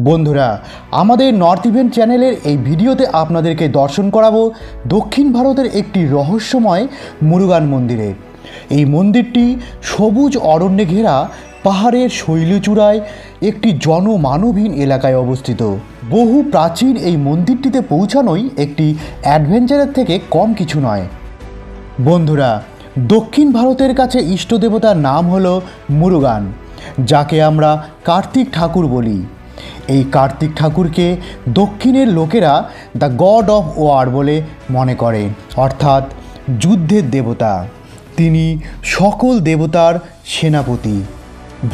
বন্ধুরা, আমাদের north event চ্যানেলের এই ভিডিওতে আপনাদেরকে দর্শন করাবো দক্ষিণ ভারতের একটি রহস্যময় মুরুগান মন্দিরে। এই মন্দিরটি সবুজ অরণ্যে ঘেরা পাহাড়ের শৈলচূড়ায় একটি জনমানবহীন এলাকায় অবস্থিত। বহু প্রাচীন এই মন্দিরটিতে পৌঁছানোই একটি অ্যাডভেঞ্চারের থেকে কম কিছু নয়। বন্ধুরা, দক্ষিণ ভারতের কাছে ইষ্টদেবতার নাম হলো মুরুগান, যাকে আমরা কার্তিক ঠাকুর বলি। এই কার্তিক ঠাকুরকে দক্ষিণের লোকেরা দ্য গড অফ ওয়ার বলে মনে করে, অর্থাৎ যুদ্ধের দেবতা। তিনি সকল দেবতার সেনাপতি।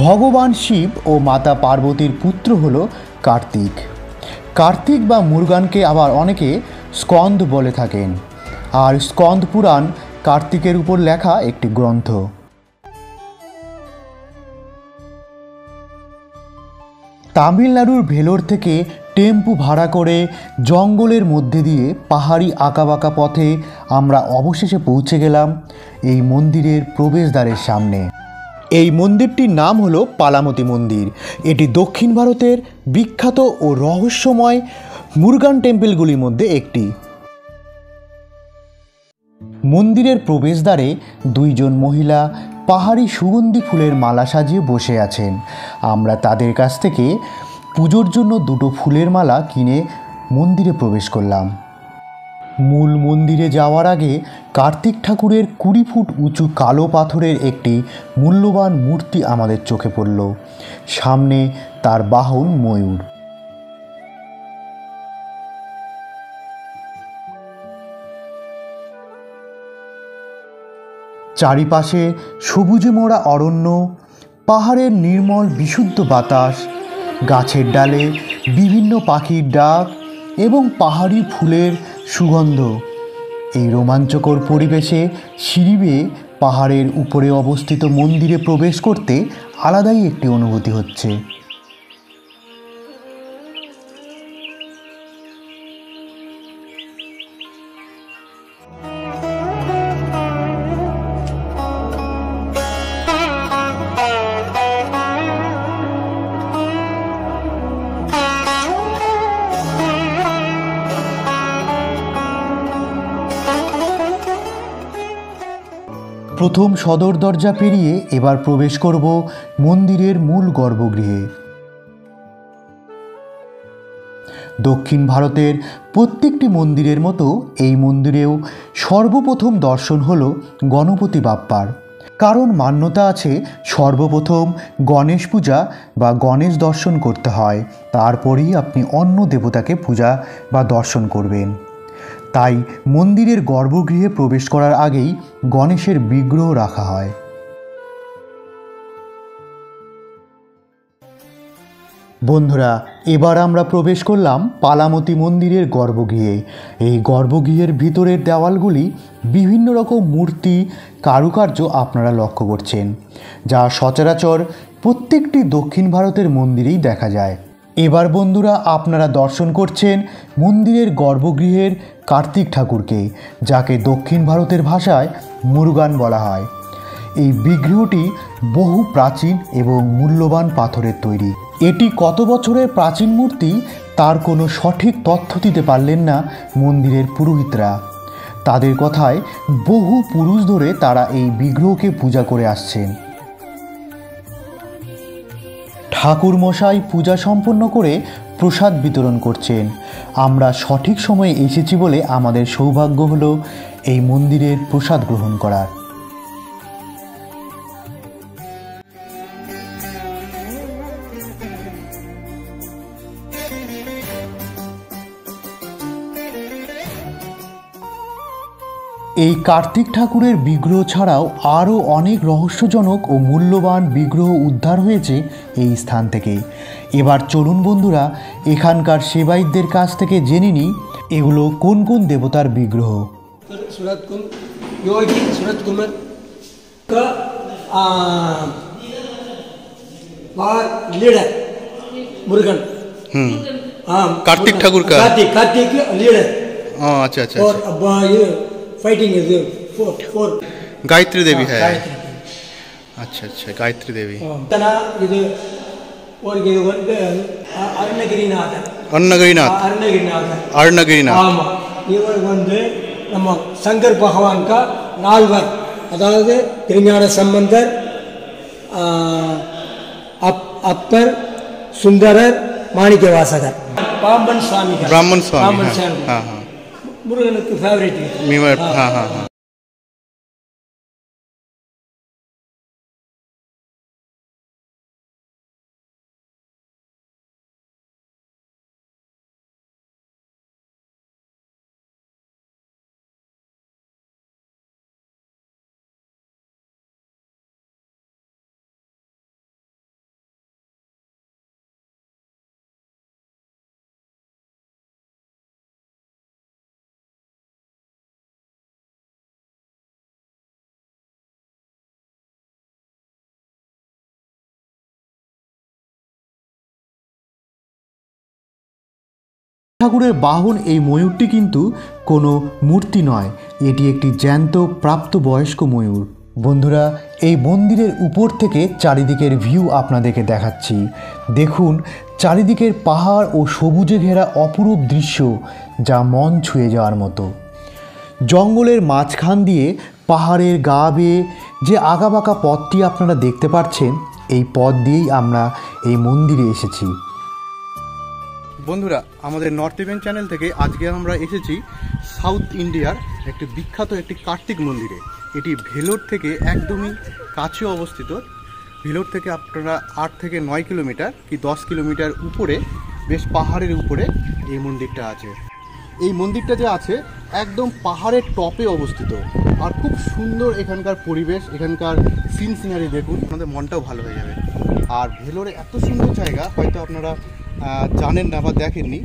ভগবান শিব ও মাতা পার্বতীর পুত্র হল কার্তিক। কার্তিক বা মুরুগানকে আবার অনেকে স্কন্দ বলে থাকেন, আর স্কন্দ পুরাণ কার্তিকের উপর লেখা একটি গ্রন্থ। তামিলনাড়ুর ভেলোর থেকে টেম্পু ভাড়া করে জঙ্গলের মধ্যে দিয়ে পাহাড়ি আঁকাবাঁকা পথে আমরা অবশেষে পৌঁছে গেলাম এই মন্দিরের প্রবেশদ্বারের সামনে। এই মন্দিরটির নাম হলো পালামতি মন্দির। এটি দক্ষিণ ভারতের বিখ্যাত ও রহস্যময় মুরুগান টেম্পলগুলির মধ্যে একটি। মন্দিরের প্রবেশদ্বারে দুইজন মহিলা পাহাড়ি সুগন্ধি ফুলের মালা সাজিয়ে বসে আছেন। আমরা তাদের কাছ থেকে পুজোর জন্য দুটো ফুলের মালা কিনে মন্দিরে প্রবেশ করলাম। মূল মন্দিরে যাওয়ার আগে কার্তিক ঠাকুরের 20 ফুট উঁচু কালো পাথরের একটি মূল্যবান মূর্তি আমাদের চোখে পড়ল। সামনে তার বাহন ময়ূর। চারিপাশে সবুজে মোড়া অরণ্য, পাহাড়ের নির্মল বিশুদ্ধ বাতাস, গাছের ডালে বিভিন্ন পাখির ডাক এবং পাহাড়ি ফুলের সুগন্ধ। এই রোমাঞ্চকর পরিবেশে সিঁড়ি বেয়ে পাহাড়ের উপরে অবস্থিত মন্দিরে প্রবেশ করতে আলাদাই একটি অনুভূতি হচ্ছে। প্রথম সদর দরজা পেরিয়ে এবার প্রবেশ করব মন্দিরের মূল গর্ভগৃহে। দক্ষিণ ভারতের প্রত্যেকটি মন্দিরের মতো এই মন্দিরেও সর্বপ্রথম দর্শন হল গণপতি বাপ্পার। কারণ মান্যতা আছে সর্বপ্রথম গণেশ পূজা বা গণেশ দর্শন করতে হয়, তারপরেই আপনি অন্য দেবতাকে পূজা বা দর্শন করবেন। তাই মন্দিরের গর্ভগৃহে প্রবেশ করার আগেই গণেশের বিগ্রহ রাখা হয়। বন্ধুরা, এবার আমরা প্রবেশ করলাম পালামতি মন্দিরের গর্ভগৃহে। এই গর্ভগৃহের ভিতরের দেওয়ালগুলি বিভিন্ন রকম মূর্তি, কারুকার্য আপনারা লক্ষ্য করছেন, যা সচরাচর প্রত্যেকটি দক্ষিণ ভারতের মন্দিরেই দেখা যায়। এবার বন্ধুরা, আপনারা দর্শন করছেন মন্দিরের গর্ভগৃহের কার্তিক ঠাকুরকে, যাকে দক্ষিণ ভারতের ভাষায় মুরুগান বলা হয়। এই বিগ্রহটি বহু প্রাচীন এবং মূল্যবান পাথরের তৈরি। এটি কত বছরের প্রাচীন মূর্তি তার কোনো সঠিক তথ্য দিতে পারলেন না মন্দিরের পুরোহিতরা। তাদের কথায় বহু পুরুষ ধরে তারা এই বিগ্রহকে পূজা করে আসছেন। ঠাকুর মশাই পূজা সম্পন্ন করে প্রসাদ বিতরণ করছেন। আমরা সঠিক সময়ে এসেছি বলে আমাদের সৌভাগ্য হলো এই মন্দিরের প্রসাদ গ্রহণ করার। এই কার্তিক ঠাকুরের বিগ্রহ ছাড়াও আরও অনেক রহস্যজনক ও মূল্যবান বিগ্রহ উদ্ধার হয়েছে এই স্থান থেকে। এবার চলুন বন্ধুরা, এখানকার সেবায়িতদের কাছ থেকে জেনে নিই এগুলো কোন কোন দেবতার বিগ্রহ। कार्तिक ठाकुर का कार्तिक लीडर। अच्छा अच्छा। और fighting is four Gayatri Devi है। अच्छा अच्छा, गायत्री देवी। ஊருக்கு இது வந்து அருணகிரிநாதர். அருணகிரிநாத். ஆமாம், இவர் வந்து நம்ம சங்கர் பகவான்கா நால்வர், அதாவது திருஞான சம்பந்தர், அப்பர், சுந்தரர், மாணிக்க வாசகர், பாம்பன் சுவாமி. முருகனுக்கு ஃபேவரட். ঠাকুরের বাহন এই ময়ূরটি কিন্তু কোনো মূর্তি নয়, এটি একটি জ্যান্ত প্রাপ্তবয়স্ক ময়ূর। বন্ধুরা, এই মন্দিরের উপর থেকে চারিদিকের ভিউ আপনাদেরকে দেখাচ্ছি। দেখুন চারিদিকের পাহাড় ও সবুজে ঘেরা অপরূপ দৃশ্য, যা মন ছুঁয়ে যাওয়ার মতো। জঙ্গলের মাঝখান দিয়ে পাহাড়ের গা বেয়ে যে আঁকাবাঁকা পথটি আপনারা দেখতে পাচ্ছেন, এই পথ দিয়েই আমরা এই মন্দিরে এসেছি। বন্ধুরা, আমাদের নর্থ ইভেন্ট চ্যানেল থেকে আজকে আমরা এসেছি সাউথ ইন্ডিয়ার একটি বিখ্যাত একটি কার্তিক মন্দিরে। এটি ভেলোর থেকে একদমই কাছে অবস্থিত। ভেলোর থেকে আপনারা 8 থেকে 9 কিলোমিটার কি 10 কিলোমিটার উপরে, বেশ পাহাড়ের উপরে এই মন্দিরটা আছে। এই মন্দিরটা যে আছে একদম পাহাড়ের টপে অবস্থিত, আর খুব সুন্দর এখানকার পরিবেশ, এখানকার সিনারি দেখুন, আপনাদের মনটাও ভালো হয়ে যাবে। আর ভেলোরে এত সুন্দর জায়গা হয়তো আপনারা জানেন না বা দেখেননি।